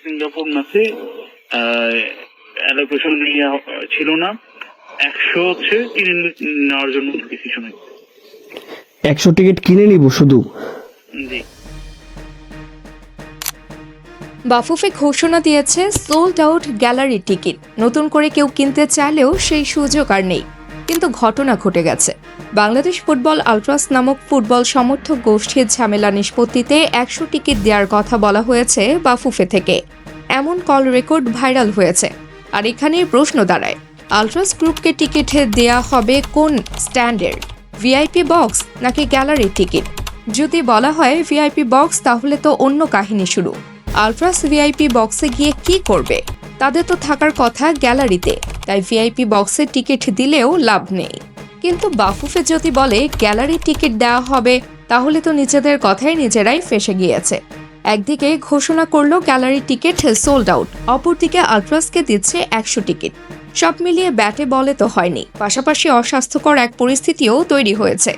Singapore ম্যাচে allocation ছিল না, 100 হচ্ছে কিনে নেওয়ার জন্য ডিসিশন। 100 টিকিট কিনে নিব শুধু? জি। বাফুফে ঘোষণা দিয়েছে সোল্ড আউট গ্যালারি টিকিট। নতুন করে কেউ কিনতে চাইলেও সেই সুযোগ আর নেই। কিন্তু ঘটনা ঘটে গেছে। বাংলাদেশ ফুটবল আলট্রাস নামক ফুটবল সমর্থক গোষ্ঠীর ঝামেলা নিষ্পত্তিতে 100 টিকিট দেওয়ার কথা বলা হয়েছে বাফুফে থেকে। এমন কল রেকর্ড ভাইরাল হয়েছে। আর এখানেই প্রশ্ন দাঁড়ায়, আলট্রাস গ্রুপকে টিকিট দেয়া হবে কোন স্ট্যান্ডার্ড, ভিআইপি বক্স নাকি গ্যালারি টিকিট? যদি বলা হয় ভিআইপি বক্স, তাহলে তো অন্য কাহিনী শুরু। আলট্রাস ভিআইপি বক্সে গিয়ে কি করবে? তাদের তো থাকার কথা গ্যালারিতে, তাই ভিআইপি বক্সে টিকিট দিলেও লাভ নেই। কিন্তু বাফুফে যদি বলে গ্যালারি টিকিট দেওয়া হবে, তাহলে তো নিজেদের কথাই নিজেরাই ফেঁসে গিয়েছে। একদিকে ঘোষণা করলো গ্যালারি টিকিট সোল্ড আউট, অপরদিকে আলট্রাসকে দিচ্ছে 100 টিকিট। সব মিলিয়ে ব্যাটে বলে তো হয়নি, পাশাপাশি অস্বাস্থ্যকর এক পরিস্থিতিও তৈরি হয়েছে।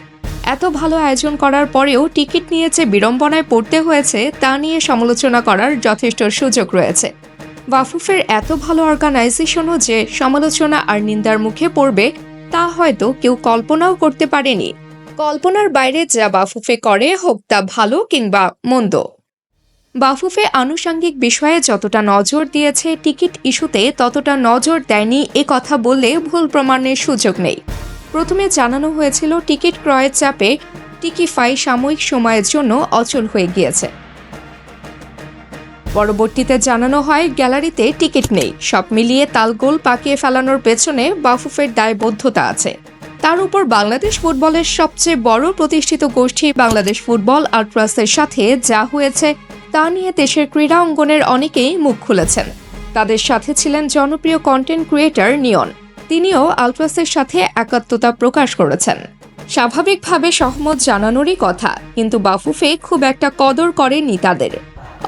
এত ভালো আয়োজন করার পরেও টিকিট নিয়ে যে বিড়ম্বনায় পড়তে হয়েছে, তা নিয়ে সমালোচনা করার যথেষ্ট সুযোগ রয়েছে। বাফুফের এত ভালো অর্গানাইজেশনও যে সমালোচনা আর নিন্দার মুখে পড়বে, তা হয়তো কেউ কল্পনাও করতে পারেনি। কল্পনার বাইরে যা বাফুফে করে, হোক তা ভালো কিংবা মন্দ। বাফুফে আনুষঙ্গিক বিষয়ে যতটা নজর দিয়েছে, টিকিট ইস্যুতে ততটা নজর দেয়নি, এ কথা বললে ভুল প্রমাণের সুযোগ নেই। প্রথমে জানানো হয়েছিল টিকিট ক্রয়ের চাপে টিকিফাই সাময়িক সময়ের জন্য অচল হয়ে গিয়েছে। পরবর্তীতে জানানো হয় গ্যালারিতে টিকিট নেই। সব মিলিয়ে তালগোল পাকিয়ে ফেলানোর পেছনে বাফুফের দায়বদ্ধতা আছে। তার উপর বাংলাদেশ ফুটবলের সবচেয়ে বড় প্রতিষ্ঠিত গোষ্ঠী বাংলাদেশ ফুটবল আলট্রাসের সাথে যা হয়েছে, তা নিয়ে দেশের ক্রীড়া অঙ্গনের অনেকেই মুখ খুলেছেন। তাদের সাথে ছিলেন জনপ্রিয় কন্টেন্ট ক্রিয়েটর নিয়ন। তিনিও আলট্রাসের সাথে একাত্মতা প্রকাশ করেছেন। স্বাভাবিকভাবে সহমত জানানোরই কথা, কিন্তু বাফুফে খুব একটা কদর করেনি তাদের।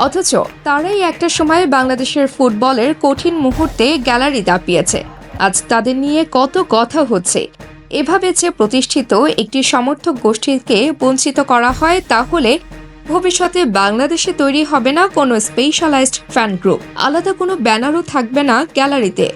অথচ তারাই একটা সময় বাংলাদেশের ফুটবলের কঠিন মুহূর্তে গ্যালারি দাপিয়েছে। আজ তাদের নিয়ে কত কথা হচ্ছে। এভাবে যে প্রতিষ্ঠিত একটি সমর্থক গোষ্ঠীকে বঞ্চিত করা হয়, তাহলে ভবিষ্যতে বাংলাদেশে তৈরি হবে না কোনো স্পেশালাইজড ফ্যান গ্রুপ, আলাদা কোনো ব্যানারও থাকবে না গ্যালারিতে,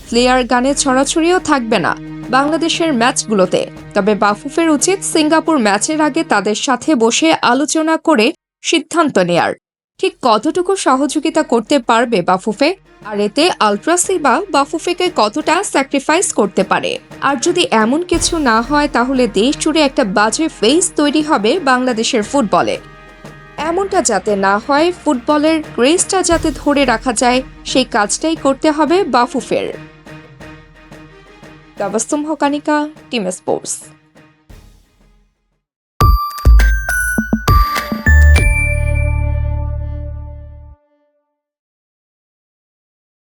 প্লেয়ার গানে ছড়াছড়িও থাকবে না বাংলাদেশের ম্যাচগুলোতে। তবে বাফুফের উচিত সিঙ্গাপুর ম্যাচের আগে তাদের সাথে বসে আলোচনা করে সিদ্ধান্ত নেয়ার, ঠিক কতটুকু সহযোগিতা করতে পারবে বাফুফে, আর এতে আলট্রাসই বা বাফুফেকে কতটা স্যাক্রিফাইস করতে পারে। আর যদি এমন কিছু না হয়, তাহলে দেশ জুড়ে একটা বাজে ফেস তৈরি হবে বাংলাদেশের ফুটবলে। এমনটা যাতে না হয়, ফুটবলের ক্রেজটা যাতে ধরে রাখা যায়, সেই কাজটাই করতে হবে বাফুফের। তাবাসসুম হকানিকা, টিম স্পোর্টস।